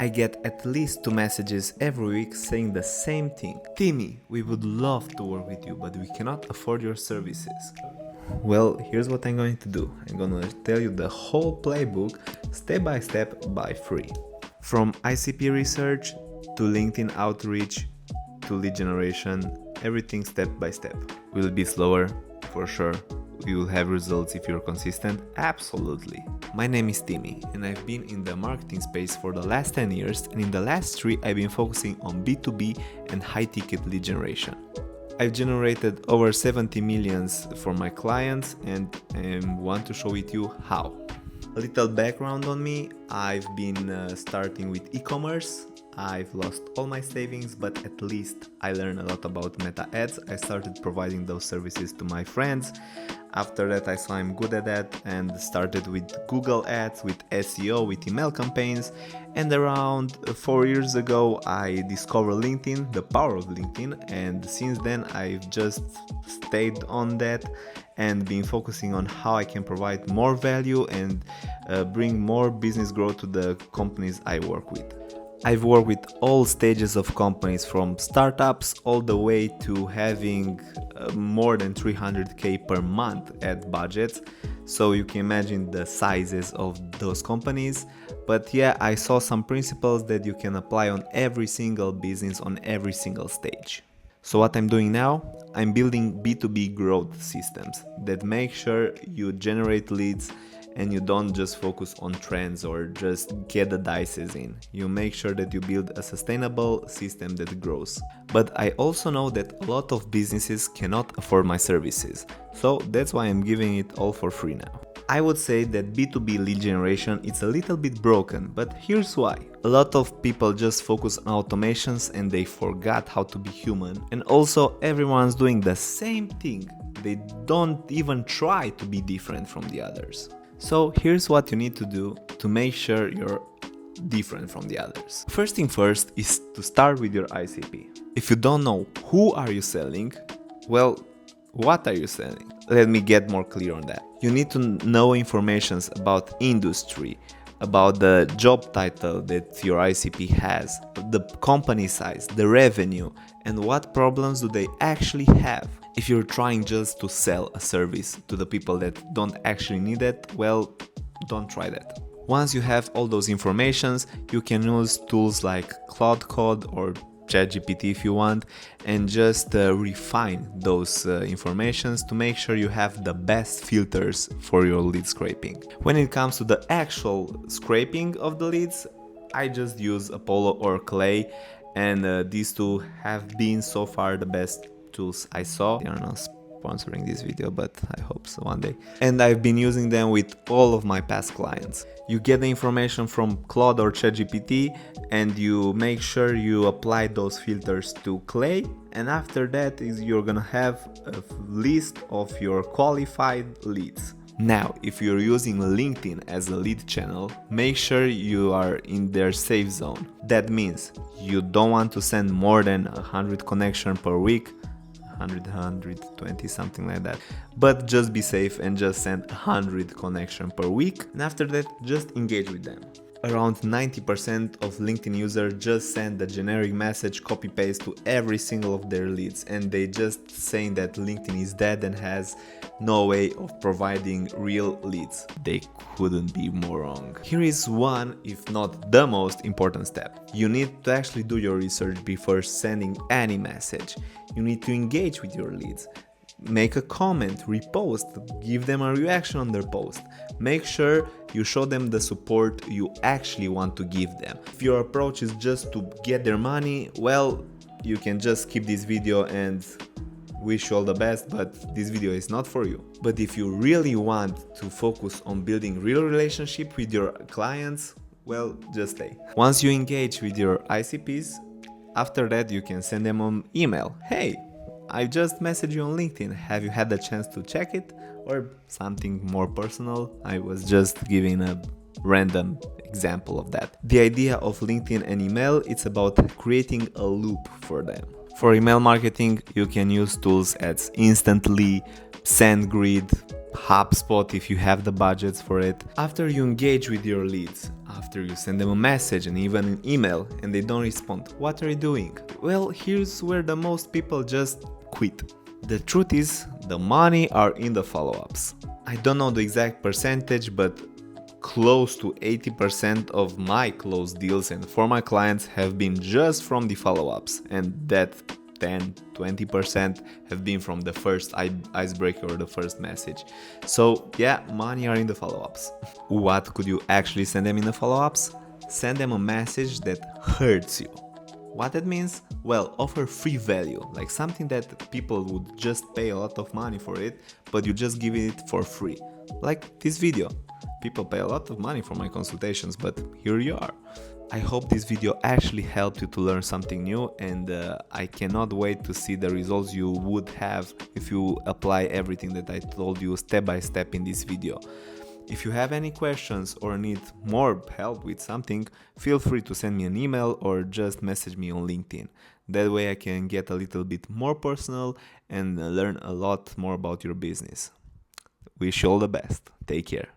I get at least 2 messages every week saying the same thing. Timi, we would love to work with you, but we cannot afford your services. Well, here's what I'm going to do. I'm gonna tell you the whole playbook step by step by free. From ICP research to LinkedIn outreach to lead generation, everything step by step. Will it be slower? For sure. You will have results if you're consistent? Absolutely. My name is Timi and I've been in the marketing space for the last 10 years, and in the last 3 I've been focusing on B2B and high ticket lead generation. I've generated over 70 millions for my clients and I want to show it you how. A little background on me: I've been starting with e-commerce. I've lost all my savings, but at least I learned a lot about meta ads. I started providing those services to my friends. After that, I saw I'm good at that and started with Google ads, with SEO, with email campaigns. And around 4 years ago, I discovered LinkedIn, the power of LinkedIn. And since then, I've just stayed on that and been focusing on how I can provide more value and bring more business growth to the companies I work with. I've worked with all stages of companies, from startups all the way to having more than 300k per month ad budgets. So you can imagine the sizes of those companies. But yeah, I saw some principles that you can apply on every single business on every single stage. So what I'm doing now, I'm building B2B growth systems that make sure you generate leads and you don't just focus on trends or just get the dices in. You make sure that you build a sustainable system that grows. But I also know that a lot of businesses cannot afford my services, so that's why I'm giving it all for free now. I would say that B2B lead generation is a little bit broken, but here's why. A lot of people just focus on automations and they forgot how to be human. And also everyone's doing the same thing. They don't even try to be different from the others. So here's what you need to do to make sure you're different from the others. First thing first is to start with your ICP. If you don't know who are you selling, well, what are you selling? Let me get more clear on that. You need to know information about industry, about the job title that your ICP has, the company size, the revenue, and what problems do they actually have. If you're trying just to sell a service to the people that don't actually need it, well, don't try that. Once you have all those informations, you can use tools like Claude or ChatGPT if you want, and just refine those informations to make sure you have the best filters for your lead scraping. When it comes to the actual scraping of the leads, I just use Apollo or Clay, and these two have been so far the best tools I saw. They are not sponsoring this video, but I hope so one day. And I've been using them with all of my past clients. You get the information from Claude or ChatGPT and you make sure you apply those filters to Clay, and after that you're gonna have a list of your qualified leads. Now, if you're using LinkedIn as a lead channel, make sure you are in their safe zone. That means you don't want to send more than 100 connections per week, 120, something like that. But just be safe and just send 100 connections per week, and after that just engage with them. Around 90% of LinkedIn users just send the generic message copy paste to every single of their leads, and they just saying that LinkedIn is dead and has no way of providing real leads. They couldn't be more wrong. Here is one, if not the most important step. You need to actually do your research before sending any message. You need to engage with your leads. Make a comment, repost, give them a reaction on their post. Make sure you show them the support you actually want to give them. If your approach is just to get their money, well, you can just skip this video and wish you all the best, but this video is not for you. But if you really want to focus on building real relationship with your clients, well, just stay. Once you engage with your ICPs, after that you can send them an email. Hey, I just messaged you on LinkedIn. Have you had the chance to check it? Or something more personal. I was just giving a random example of that. The idea of LinkedIn and email, it's about creating a loop for them. For email marketing, you can use tools as Instantly, SendGrid, HubSpot if you have the budgets for it. After you engage with your leads, after you send them a message and even an email and they don't respond, what are you doing? Well, here's where the most people just quit. The truth is, the money are in the follow-ups. I don't know the exact percentage, but close to 80% of my closed deals and for my clients have been just from the follow-ups, and that 10-20% have been from the first icebreaker or the first message. So yeah, money are in the follow-ups. What could you actually send them in the follow-ups? Send them a message that hurts you. What that means? Well, offer free value, like something that people would just pay a lot of money for it, but you just give it for free. Like this video. People pay a lot of money for my consultations, but here you are. I hope this video actually helped you to learn something new, and I cannot wait to see the results you would have if you apply everything that I told you step by step in this video. If you have any questions or need more help with something, feel free to send me an email or just message me on LinkedIn. That way I can get a little bit more personal and learn a lot more about your business. Wish you all the best. Take care.